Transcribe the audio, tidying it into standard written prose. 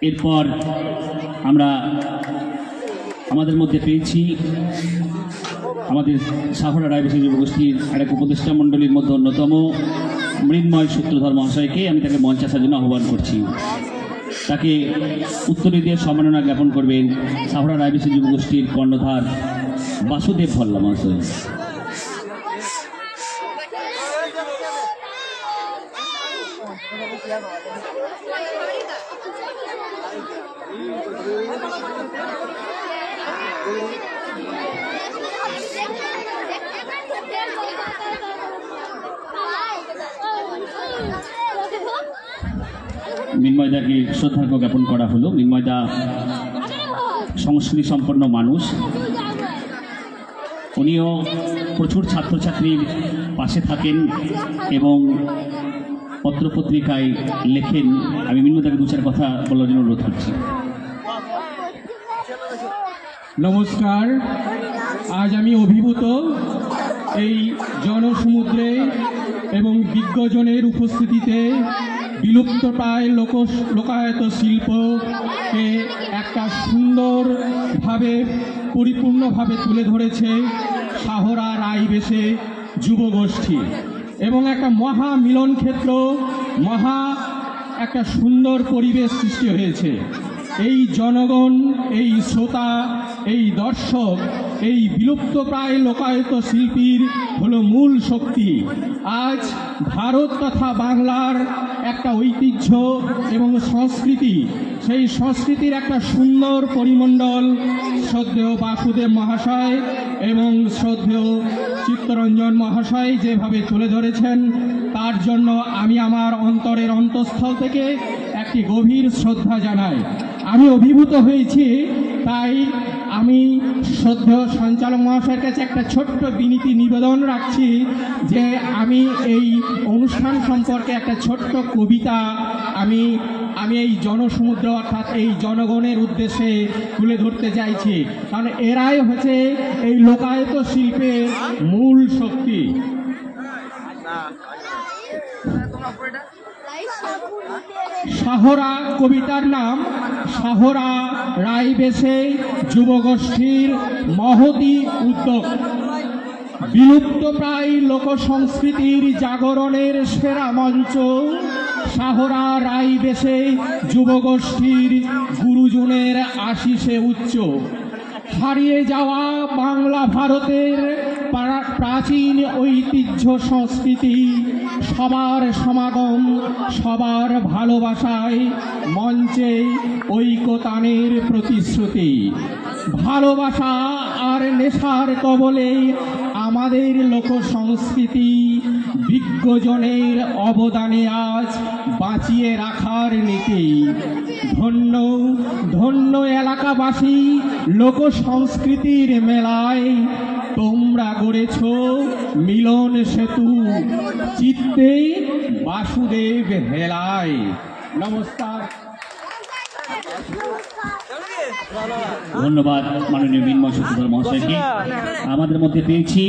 এরপর আমরা আমাদের মধ্যে পেয়েছি আমাদের সাহরা রায়বেশী যুবগোষ্ঠীর এক উপদেষ্টা মণ্ডলীর মধ্যে অন্যতম মৃন্ময় সূত্রধর মহাশয়কে। আমি তাকে মঞ্চে আসার জন্য আহ্বান করছি। তাকে উত্তরে দিয়ে সম্মাননা জ্ঞাপন করবেন সাহরা রায়বেশী যুবগোষ্ঠীর কর্ণধার বাসুদেব ভল্লা মহাশয়। মৃন্ময়দাকে শ্রদ্ধার্ঘ্য জ্ঞাপন করা হলো। মৃন্ময়দা সংস্কৃতি সম্পন্ন মানুষ, উনিও প্রচুর ছাত্রছাত্রীর পাশে থাকেন এবং পত্রপত্রিকায় লেখেন। আমি মৃন্ময়দাকে দু চার কথা বলার জন্য অনুরোধ করছি। নমস্কার। আজ আমি অভিভূত এই জনসমুদ্রে এবং বিজ্ঞজনের উপস্থিতিতে বিলুপ্তপ্রায় লোকায়ত শিল্পকে একটা সুন্দরভাবে পরিপূর্ণভাবে তুলে ধরেছে সাহরা রায়বেশী যুবগোষ্ঠী এবং একটা মহা মিলন ক্ষেত্র, একটা সুন্দর পরিবেশ সৃষ্টি হয়েছে। এই জনগণ, এই শ্রোতা, এই দর্শক, এই বিলুপ্তপ্রায় লোকায়ত শিল্পীর হলো মূল শক্তি। আজ ভারত তথা বাংলার একটা ঐতিহ্য এবং সংস্কৃতি, সেই সংস্কৃতির একটা সুন্দর পরিমণ্ডল শ্রদ্ধেয় বাসুদেব মহাশয় এবং শ্রদ্ধেয় চিত্তরঞ্জন মহাশয় যেভাবে তুলে ধরেছেন, তার জন্য আমি আমার অন্তরের অন্তঃস্থল থেকে একটি গভীর শ্রদ্ধা জানাই। আমি অভিভূত হয়েছি, তাই আমি শ্রদ্ধেয় সঞ্চালক মহাশয়ের কাছে একটা ছোট্ট বিনীতি নিবেদন রাখছি যে আমি এই অনুষ্ঠান সম্পর্কে একটা ছোট্ট কবিতা আমি এই জনসমুদ্র অর্থাৎ এই জনগণের উদ্দেশ্যে তুলে ধরতে চাইছি, কারণ এরাই হচ্ছে এই লোকায়ত শিল্পের মূল শক্তি। সাহরা কবিতার নাম সাহরা রায়বেশী যুবগোষ্ঠীর মহতী উদ্যোগ। বিলুপ্তপ্রায় লোকসংস্কৃতির জাগরণের সেরা মঞ্চ সাহরা রায়বেশী যুবগোষ্ঠীর গুরুজনের আশিসে উচ্চ। হারিয়ে যাওয়া বাংলা ভারতের প্রাচীন ঐতিহ্য সংস্কৃতি, সবার সমাগম, সবার ভালোবাসায় মঞ্চে ঐকতানের প্রতিশ্রুতি। ভালোবাসা আর নেশার কবলে আমাদের লোকসংস্কৃতি বিজ্ঞজনের অবদানে আজ বাঁচিয়ে রাখার নীতি। ধন্য ধন্য এলাকাবাসী, লোকসংস্কৃতির মেলায় তোমরা গড়েছ মিলন সেতু, চিত্তে বাসুদেব হেলায়। নমস্কার। ধন্যবাদ মাননীয় মৃন্ময় সূত্রধর মহাশয়কে। আমাদের মধ্যে পেয়েছি